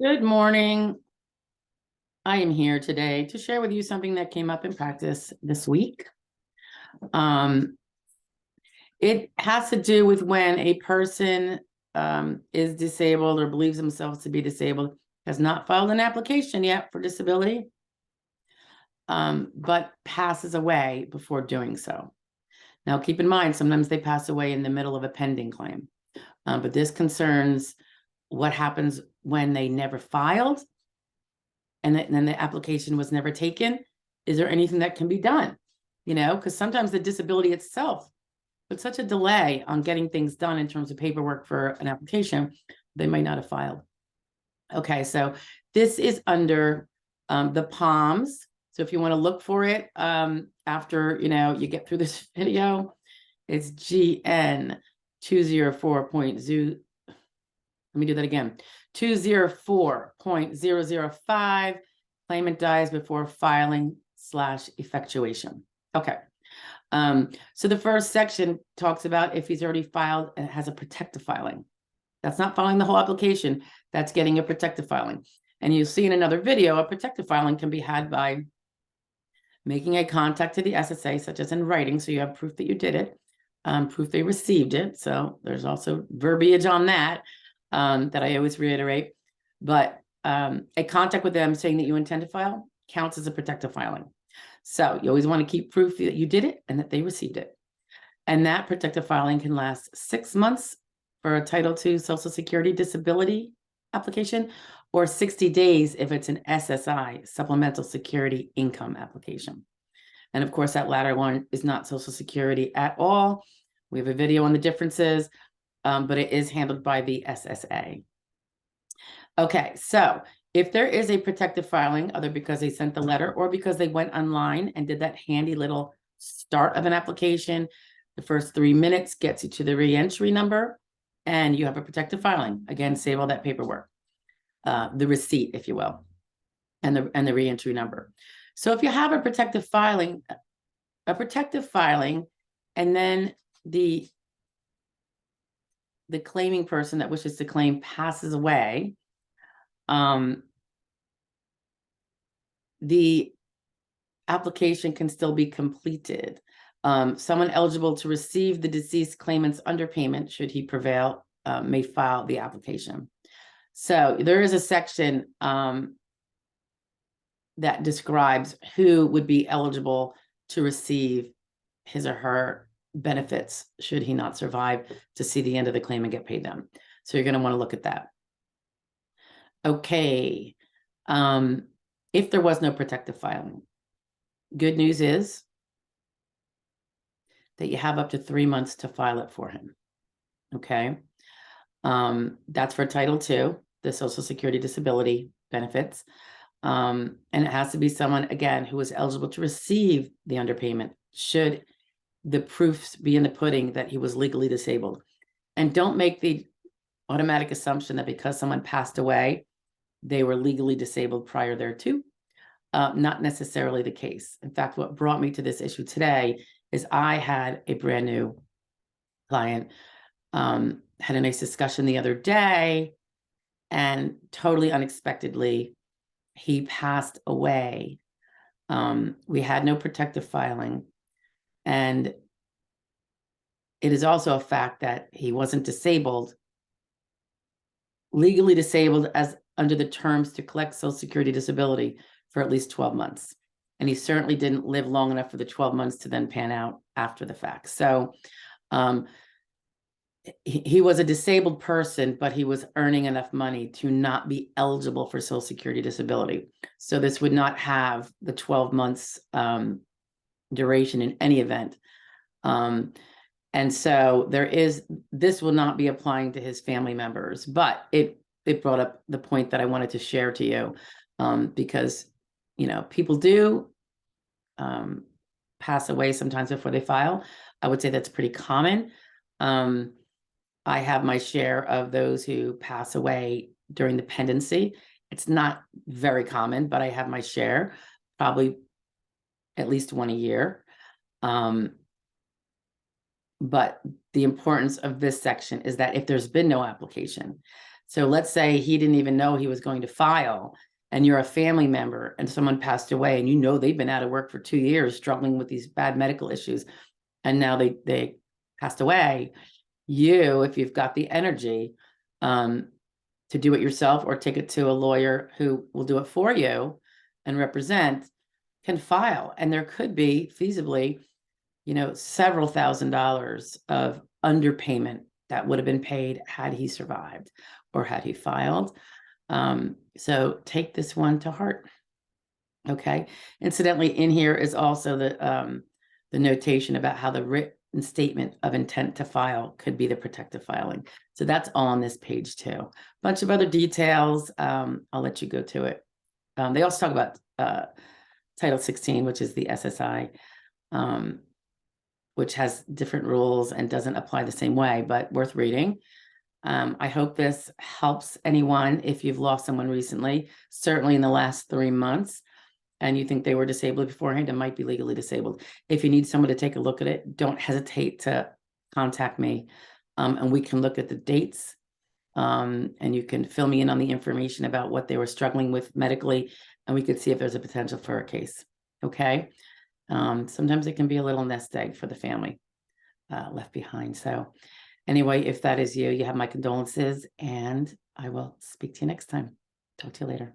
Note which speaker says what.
Speaker 1: Good morning. I am here today to share with you something that came up in practice this week. It has to do with when a person is disabled or believes themselves to be disabled, has not filed an application yet for disability, but passes away before doing so. Now, keep in mind, sometimes they pass away in the middle of a pending claim, but this concerns what happens when they never filed and then the application was never taken. Is there anything that can be done? Because sometimes the disability itself puts such a delay on getting things done in terms of paperwork for an application, they might not have filed. Okay, so this is under the POMS. So if you want to look for it after you get through this video, it's GN 204.0. Let me do that again. 204.005. Claimant dies before filing / effectuation. Okay. So the first section talks about if he's already filed and has a protective filing. That's not filing the whole application. That's getting a protective filing. And you'll see in another video, a protective filing can be had by making a contact to the SSA, such as in writing, so you have proof that you did it, proof they received it. So there's also verbiage on that that I always reiterate. But a contact with them saying that you intend to file counts as a protective filing. So you always want to keep proof that you did it and that they received it. And that protective filing can last 6 months for a Title II Social Security disability application, or 60 days if it's an SSI, Supplemental Security Income application. And of course, that latter one is not Social Security at all. We have a video on the differences, but it is handled by the SSA. Okay, so if there is a protective filing, either because they sent the letter or because they went online and did that handy little start of an application, the first 3 minutes gets you to the reentry number, and you have a protective filing. Again, save all that paperwork, the receipt, if you will, and the reentry number. So if you have a protective filing, and then the claiming person that wishes to claim passes away, the application can still be completed. Someone eligible to receive the deceased claimant's underpayment, should he prevail, may file the application. So there is a section that describes who would be eligible to receive his or her benefits should he not survive to see the end of the claim and get paid them. So you're going to want to look at that. Okay. If there was no protective filing, good news is that you have up to 3 months to file it for him. Okay. That's for Title II, the Social Security disability benefits. And it has to be someone, again, who is eligible to receive the underpayment should the proofs be in the pudding that he was legally disabled. And don't make the automatic assumption that because someone passed away, they were legally disabled prior thereto. Not necessarily the case. In fact, what brought me to this issue today is I had a brand new client, had a nice discussion the other day, and totally unexpectedly, he passed away. We had no protective filing. And it is also a fact that he wasn't disabled, legally disabled as under the terms to collect Social Security disability for at least 12 months. And he certainly didn't live long enough for the 12 months to then pan out after the fact. So he was a disabled person, but he was earning enough money to not be eligible for Social Security disability. So this would not have the 12 months duration in any event. And so this will not be applying to his family members, but it brought up the point that I wanted to share to you, because, people do pass away sometimes before they file. I would say that's pretty common. I have my share of those who pass away during the pendency. It's not very common, but I have my share, probably at least one a year. But the importance of this section is that if there's been no application, So let's say he didn't even know he was going to file, and you're a family member and someone passed away, and you know they've been out of work for 2 years struggling with these bad medical issues, and now they passed away. You, if you've got the energy to do it yourself or take it to a lawyer who will do it for you and represent, can file. And there could be feasibly, several $1,000s of underpayment that would have been paid had he survived or had he filed. So take this one to heart. Okay. Incidentally, in here is also the notation about how the written statement of intent to file could be the protective filing. So that's all on this page too. Bunch of other details. I'll let you go to it. They also talk about Title 16, which is the SSI, which has different rules and doesn't apply the same way, but worth reading. I hope this helps anyone if you've lost someone recently, certainly in the last 3 months, and you think they were disabled beforehand and might be legally disabled. If you need someone to take a look at it, don't hesitate to contact me, and we can look at the dates, and you can fill me in on the information about what they were struggling with medically, and we could see if there's a potential for a case. Okay. Sometimes it can be a little nest egg for the family left behind. So anyway, if that is you, you have my condolences, and I will speak to you next time. Talk to you later.